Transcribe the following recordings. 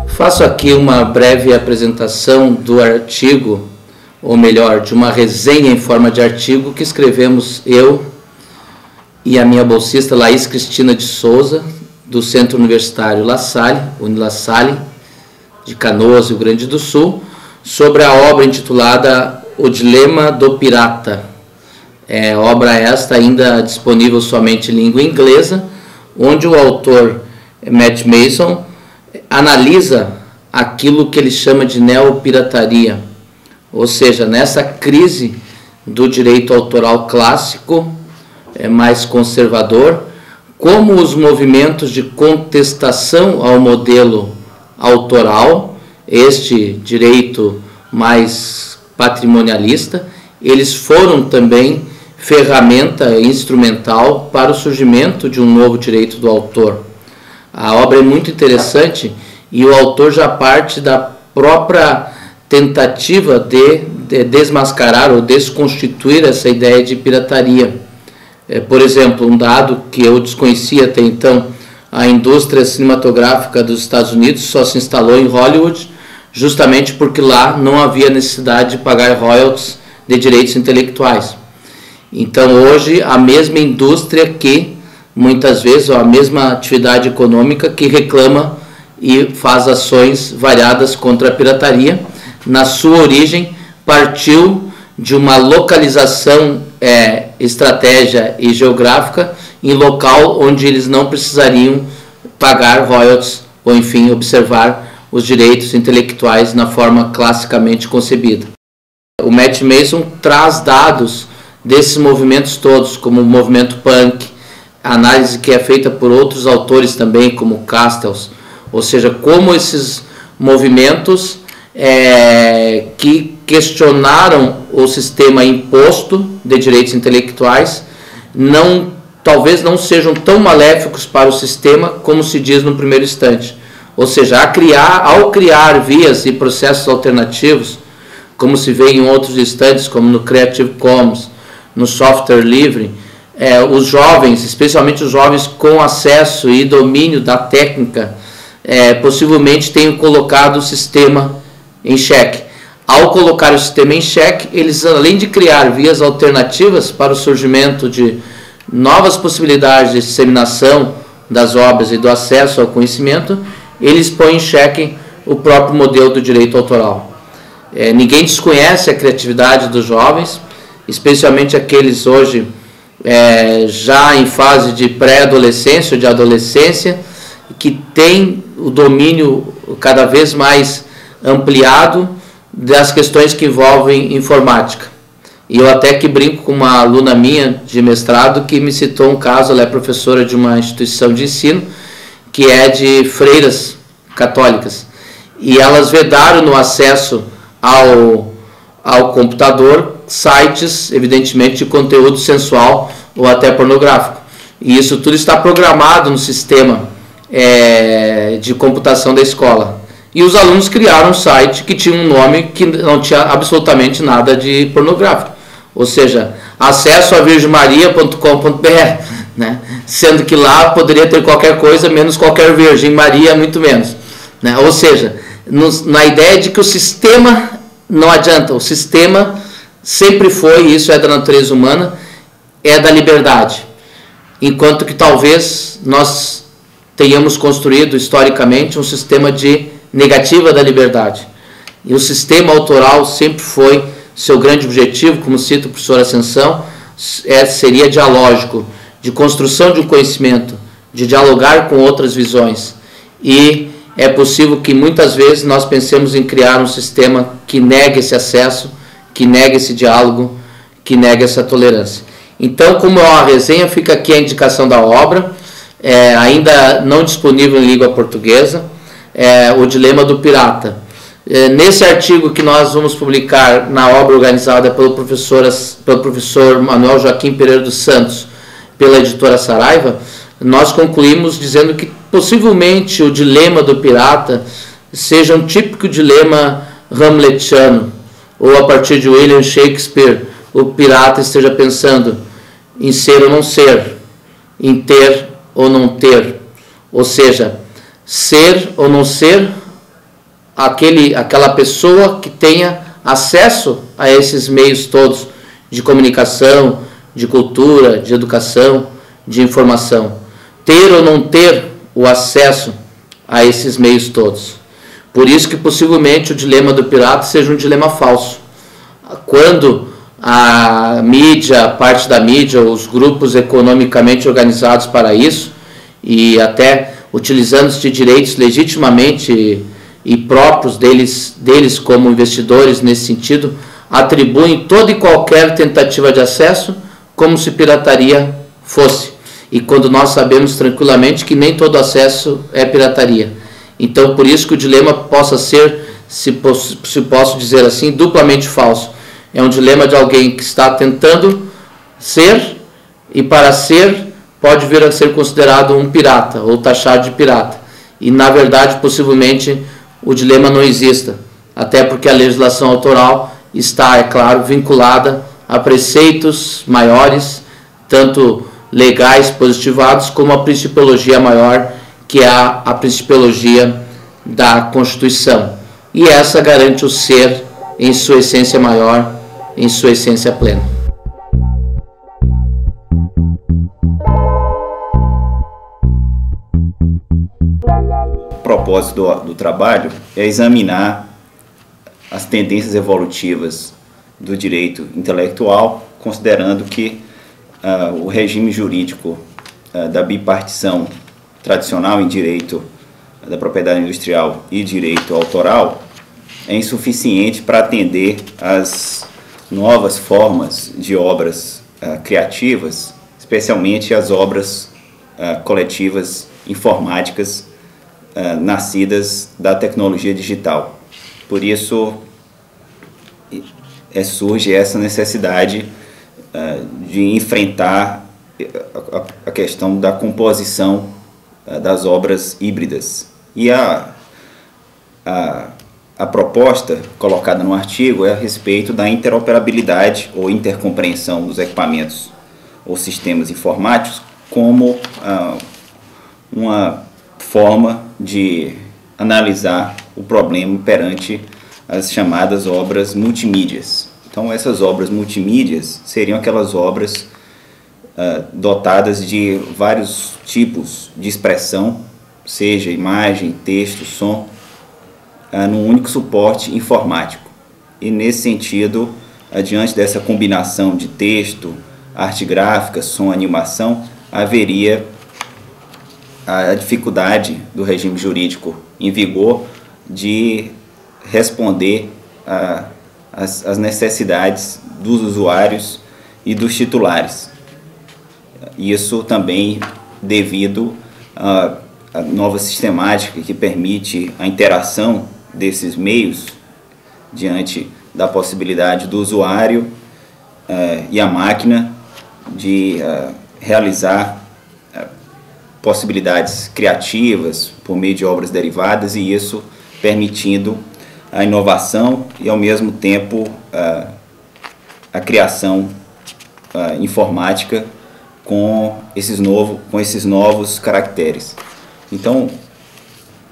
Faço aqui uma breve apresentação do artigo, ou melhor, de uma resenha em forma de artigo que escrevemos eu e a minha bolsista Laís Cristina de Souza, do Centro Universitário La Salle, Unilassalle, de Canoas, Rio Grande do Sul, sobre a obra intitulada O Dilema do Pirata. Obra esta ainda disponível somente em língua inglesa, onde o autor Matt Mason analisa aquilo que ele chama de neopirataria, ou seja, nessa crise do direito autoral clássico, mais conservador, como os movimentos de contestação ao modelo autoral, este direito mais patrimonialista, eles foram também ferramenta instrumental para o surgimento de um novo direito do autor. A obra é muito interessante e o autor já parte da própria tentativa de desmascarar ou desconstituir essa ideia de pirataria. Por exemplo, um dado que eu desconhecia até então: a indústria cinematográfica dos Estados Unidos só se instalou em Hollywood justamente porque lá não havia necessidade de pagar royalties de direitos intelectuais. Então hoje a mesma indústria que muitas vezes, a mesma atividade econômica que reclama e faz ações variadas contra a pirataria, na sua origem partiu de uma localização estratégia e geográfica em local onde eles não precisariam pagar royalties ou, enfim, observar os direitos intelectuais na forma classicamente concebida. O Matt Mason traz dados desses movimentos todos, como o movimento punk, a análise que é feita por outros autores também, como Castells, ou seja, como esses movimentos que questionaram o sistema imposto de direitos intelectuais talvez não sejam tão maléficos para o sistema como se diz no primeiro instante. Ou seja, ao criar vias e processos alternativos, como se vê em outros instantes, como no Creative Commons, no software livre, os jovens, especialmente os jovens com acesso e domínio da técnica, possivelmente tenham colocado o sistema em xeque. Ao colocar o sistema em xeque, eles, além de criar vias alternativas para o surgimento de novas possibilidades de disseminação das obras e do acesso ao conhecimento, eles põem em xeque o próprio modelo do direito autoral. Ninguém desconhece a criatividade dos jovens, especialmente aqueles hoje já em fase de pré-adolescência ou de adolescência, que têm o domínio cada vez mais ampliado das questões que envolvem informática. E eu até que brinco com uma aluna minha de mestrado que me citou um caso. Ela é professora de uma instituição de ensino que é de freiras católicas, e elas vedaram no acesso ao computador sites, evidentemente, de conteúdo sensual ou até pornográfico. E isso tudo está programado no sistema de computação da escola. E os alunos criaram um site que tinha um nome que não tinha absolutamente nada de pornográfico. Ou seja, acesso a virgemmaria.com.br, né? Sendo que lá poderia ter qualquer coisa, menos qualquer Virgem Maria, muito menos. Né? Ou seja, na ideia de que o sistema não adianta, o sistema sempre foi, isso é da natureza humana, é da liberdade. Enquanto que talvez nós tenhamos construído historicamente um sistema de negativa da liberdade. E o sistema autoral sempre foi, seu grande objetivo, como cita o professor Ascensão, seria dialógico, de construção de um conhecimento, de dialogar com outras visões. E é possível que muitas vezes nós pensemos em criar um sistema que negue esse acesso, que negue esse diálogo, que negue essa tolerância. Então, como é uma resenha, fica aqui a indicação da obra, ainda não disponível em língua portuguesa, O Dilema do Pirata. Nesse artigo que nós vamos publicar na obra organizada pelo professor Manuel Joaquim Pereira dos Santos, pela editora Saraiva, nós concluímos dizendo que possivelmente o dilema do pirata seja um típico dilema hamletiano, ou a partir de William Shakespeare, o pirata esteja pensando em ser ou não ser, em ter ou não ter, ou seja, ser ou não ser aquela pessoa que tenha acesso a esses meios todos de comunicação, de cultura, de educação, de informação. Ter ou não ter o acesso a esses meios todos. Por isso que possivelmente o dilema do pirata seja um dilema falso. Quando a mídia, a parte da mídia, os grupos economicamente organizados para isso, e até utilizando-se de direitos legitimamente e próprios deles como investidores nesse sentido, atribuem toda e qualquer tentativa de acesso como se pirataria fosse. E quando nós sabemos tranquilamente que nem todo acesso é pirataria. Então, por isso que o dilema possa ser, se posso dizer assim, duplamente falso. É um dilema de alguém que está tentando ser, e para ser, pode vir a ser considerado um pirata, ou taxado de pirata. E, na verdade, possivelmente, o dilema não exista. Até porque a legislação autoral está, é claro, vinculada a preceitos maiores, tanto legais positivados, como a principiologia maior, que é a principiologia da Constituição. E essa garante o ser em sua essência maior, em sua essência plena. O propósito do trabalho é examinar as tendências evolutivas do direito intelectual, considerando que o regime jurídico da bipartição tradicional em direito da propriedade industrial e direito autoral é insuficiente para atender às novas formas de obras criativas, especialmente as obras coletivas informáticas nascidas da tecnologia digital. Por isso surge essa necessidade de enfrentar a questão da composição das obras híbridas. E a proposta colocada no artigo é a respeito da interoperabilidade ou intercompreensão dos equipamentos ou sistemas informáticos como uma forma de analisar o problema perante as chamadas obras multimídias. Então, essas obras multimídias seriam aquelas obras dotadas de vários tipos de expressão, seja imagem, texto, som, num único suporte informático. E nesse sentido, diante dessa combinação de texto, arte gráfica, som, animação, haveria a dificuldade do regime jurídico em vigor de responder às necessidades dos usuários e dos titulares. Isso também devido à nova sistemática que permite a interação desses meios diante da possibilidade do usuário e a máquina de realizar possibilidades criativas por meio de obras derivadas, e isso permitindo a inovação e ao mesmo tempo a criação informática com esses novos caracteres. Então,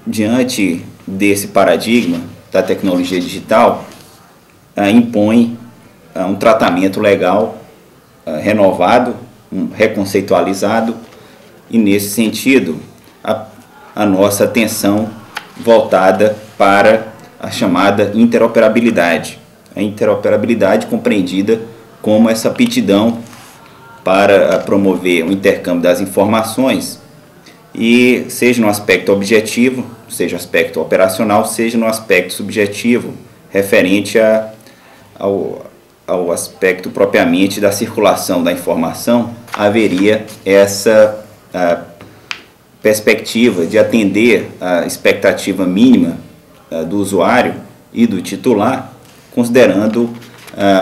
diante desse paradigma da tecnologia digital, impõe um tratamento legal renovado, reconceitualizado, e nesse sentido a nossa atenção voltada para a chamada interoperabilidade. A interoperabilidade compreendida como essa aptidão para promover o intercâmbio das informações, e seja no aspecto objetivo, seja no aspecto operacional, seja no aspecto subjetivo, referente ao aspecto propriamente da circulação da informação, haveria essa perspectiva de atender a expectativa mínima do usuário e do titular, considerando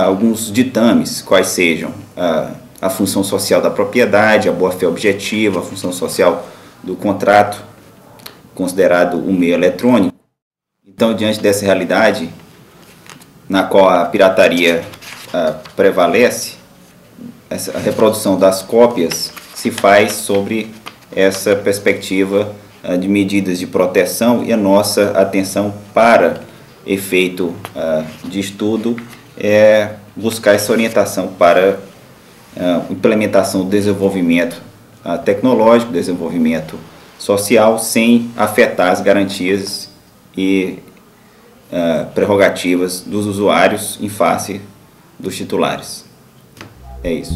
alguns ditames, quais sejam a função social da propriedade, a boa-fé objetiva, a função social do contrato, considerado um meio eletrônico. Então, diante dessa realidade, na qual a pirataria prevalece, a reprodução das cópias se faz sobre essa perspectiva de medidas de proteção, e a nossa atenção para efeito de estudo é buscar essa orientação para implementação do desenvolvimento tecnológico, desenvolvimento social, sem afetar as garantias e prerrogativas dos usuários em face dos titulares. É isso.